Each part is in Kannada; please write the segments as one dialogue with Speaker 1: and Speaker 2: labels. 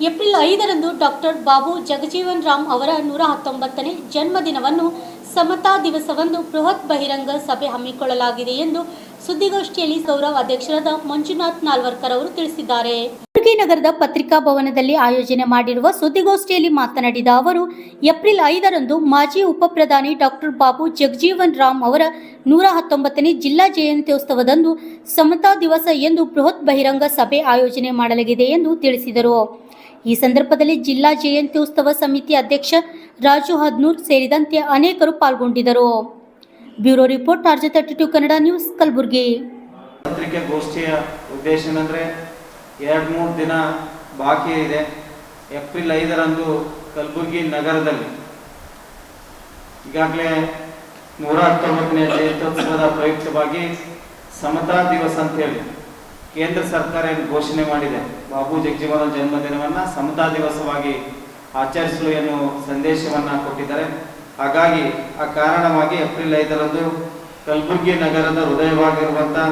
Speaker 1: ಏಪ್ರಿಲ್ 5ರಂದು ಡಾಕ್ಟರ್ ಬಾಬು ಜಗಜೀವನ್ ರಾಮ್ ಅವರ 119ನೇ ಜನ್ಮದಿನವನ್ನು ಸಮತಾ ದಿವಸವಂದು ಬೃಹತ್ ಬಹಿರಂಗ ಸಭೆ ಹಮ್ಮಿಕೊಳ್ಳಲಾಗಿದೆ ಎಂದು ಸುದ್ದಿಗೋಷ್ಠಿಯಲ್ಲಿ ಗೌರವ ಅಧ್ಯಕ್ಷರಾದ ಮಂಜುನಾಥ್ ನಾಲ್ವರ್ಕರ್ ಅವರು ತಿಳಿಸಿದ್ದಾರೆ. ಕಲಬುರಗಿ ನಗರದ ಪತ್ರಿಕಾ ಭವನದಲ್ಲಿ ಆಯೋಜನೆ ಮಾಡಿರುವ ಸುದ್ದಿಗೋಷ್ಠಿಯಲ್ಲಿ ಮಾತನಾಡಿದ ಅವರು, ಏಪ್ರಿಲ್ 5ರಂದು ಮಾಜಿ ಉಪಪ್ರಧಾನಿ ಡಾಕ್ಟರ್ ಬಾಬು ಜಗಜೀವನ್ ರಾಮ್ ಅವರ 119ನೇ ಜಿಲ್ಲಾ ಜಯಂತ್ಯೋತ್ಸವದಂದು ಸಮತಾ ದಿವಸ ಎಂದು ಬೃಹತ್ ಬಹಿರಂಗ ಸಭೆ ಆಯೋಜನೆ ಮಾಡಲಾಗಿದೆ ಎಂದು ತಿಳಿಸಿದರು. ಈ ಸಂದರ್ಭದಲ್ಲಿ ಜಿಲ್ಲಾ ಜಯಂತ್ಯೋತ್ಸವ ಸಮಿತಿ ಅಧ್ಯಕ್ಷ ರಾಜು ಹದ್ನೂರ್ ಸೇರಿದಂತೆ ಅನೇಕರು ಪಾಲ್ಗೊಂಡಿದ್ದರು. Bureau report RJ32 Kannada news Kalaburagi.
Speaker 2: ಪತ್ರಿಕಾಗೋಷ್ಠಿಯ ಉದ್ದೇಶ ಏನಂದ್ರೆ 2-3 ದಿನ ಬಾಕಿ ಇದೆ. ಏಪ್ರಿಲ್ 5ರಂದು ಕಲಬುರಗಿ ನಗರದಲ್ಲಿ ಈಗಾಗಲೇ 119ನೇ ಜಯಂತ್ಯೋತ್ಸವದ ಪ್ರಯುಕ್ತವಾಗಿ ಸಮತಾ ದಿವಸ ಅಂತ ಹೇಳಿ ಕೇಂದ್ರ ಸರ್ಕಾರ ಘೋಷಣೆ ಮಾಡಿದೆ. ಬಾಬು ಜಗಜೀವನ ಜನ್ಮದಿನವನ್ನ ಸಮತಾ ದಿವಸವಾಗಿ ಆಚರಿಸಲು ಏನು ಸಂದೇಶವನ್ನ ಕೊಟ್ಟಿದ್ದಾರೆ. ಹಾಗಾಗಿ ಆ ಕಾರಣವಾಗಿ ಏಪ್ರಿಲ್ 5ರಂದು ಕಲಬುರಗಿ ನಗರದ ಹೃದಯವಾಗಿರುವಂತಹ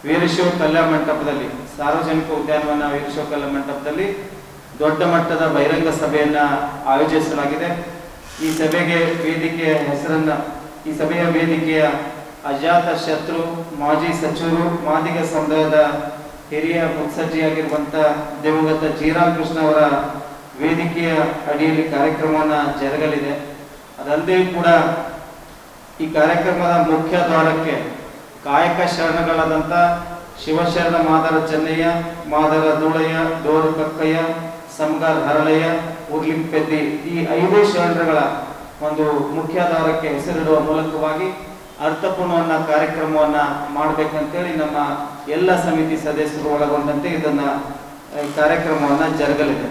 Speaker 2: ವೀರಶೈವ ಕಲ್ಯಾಣ ಮಂಟಪದಲ್ಲಿ, ಸಾರ್ವಜನಿಕ ಉದ್ಯಾನವನ ವೀರಶೈವ ಕಲ್ಯಾಣ ಮಂಟಪದಲ್ಲಿ ದೊಡ್ಡ ಮಟ್ಟದ ಬಹಿರಂಗ ಸಭೆಯನ್ನ ಆಯೋಜಿಸಲಾಗಿದೆ. ಈ ಸಭೆಗೆ ವೇದಿಕೆಯ ಹೆಸರನ್ನ, ಈ ಸಭೆಯ ವೇದಿಕೆಯ ಅಜಾತ ಶತ್ರು ಮಾಜಿ ಸಚಿವರು, ಮಾದಿಗ ಸಮುದಾಯದ ಹಿರಿಯ ಮುತ್ಸಜ್ಜಿಯಾಗಿರುವಂತಹ ದಿವಂಗತ ಜೀರಾಮ್ ಕೃಷ್ಣ ಅವರ ವೇದಿಕೆಯ ಅಡಿಯಲ್ಲಿ ಕಾರ್ಯಕ್ರಮವನ್ನು ಜರುಗಲಿದೆ. ಅದಲ್ಲದೆ ಕೂಡ ಈ ಕಾರ್ಯಕ್ರಮದ ಮುಖ್ಯ ದ್ವಾರಕ್ಕೆ ಕಾಯಕ ಶರಣಗಳಾದಂಥ ಶಿವಶರಣ ಮಾದರ ಚೆನ್ನಯ್ಯ, ಮಾದರ ಧೂಳಯ್ಯ, ಡೋರು ಕಕ್ಕಯ್ಯ, ಸಮಗಾರ್ ಹರಳಯ್ಯ, ಉರ್ಲಿಂಪೆದ್ದಿ ಈ 5 ಶರಣರುಗಳ ಒಂದು ಮುಖ್ಯ ದ್ವಾರಕ್ಕೆ ಹೆಸರಿಡುವ ಮೂಲಕವಾಗಿ ಅರ್ಥಪೂರ್ಣವನ್ನ ಕಾರ್ಯಕ್ರಮವನ್ನ ಮಾಡಬೇಕಂತೇಳಿ ನಮ್ಮ ಎಲ್ಲ ಸಮಿತಿ ಸದಸ್ಯರು ಒಳಗೊಂಡಂತೆ ಇದನ್ನ ಕಾರ್ಯಕ್ರಮವನ್ನ ಜರುಗಲಿದೆ.